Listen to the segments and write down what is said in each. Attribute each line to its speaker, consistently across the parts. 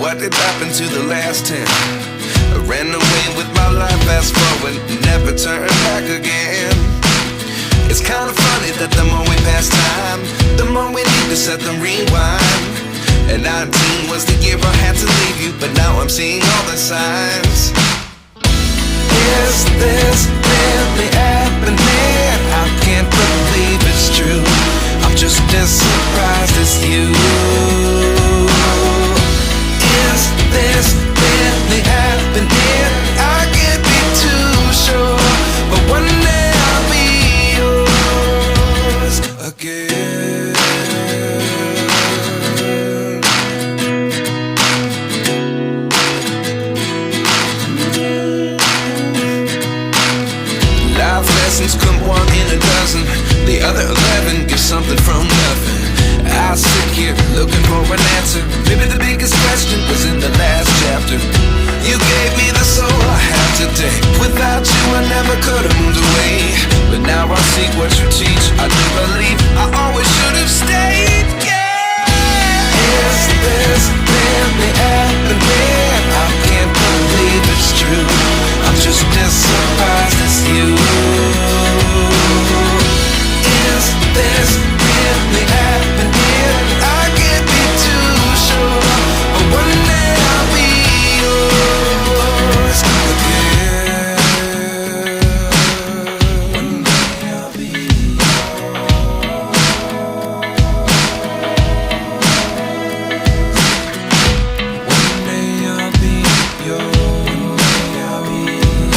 Speaker 1: what did happen to the last 10? I ran away with my life, fast forward, never turn back again. It's kind of funny that the more we pass time, the more we need to set them rewind. And 19 was the year I had to leave you, but now I'm seeing all the signs. Is this really happening? I can't believe it's true. I'm just as surprised as you. Is this really happening? I can't be too sure, but one day I'll be yours again. Life lessons come one in a dozen. The other 11 give something from nothing. I sit here looking for an answer. Maybe the biggest question was in the last chapter. You gave me the soul I have today. Without you I never could have moved away. But now I see what you teach. I do believe I always should have stayed. Yeah. Is this really happening? I can't believe it's true. I'm just as surprised as you. Is this really happening? I can't be too sure, but one day I'll be yours again. One day I'll be yours. One day I'll be yours. One day I'll be yours.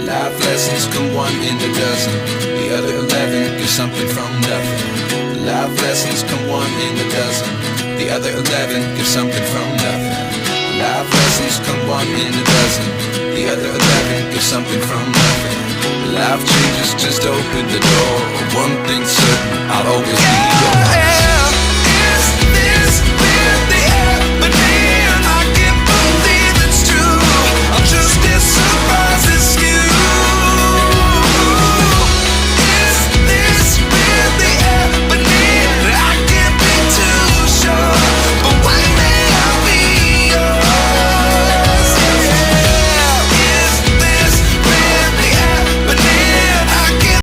Speaker 1: Life lessons come one in a dozen. The other 11 give something from nothing. Life lessons come one in a dozen. The other 11 give something from nothing. Life lessons come one in a dozen. The other 11 give something from nothing. Life changes just open the door. One thing's certain, I'll always be yours.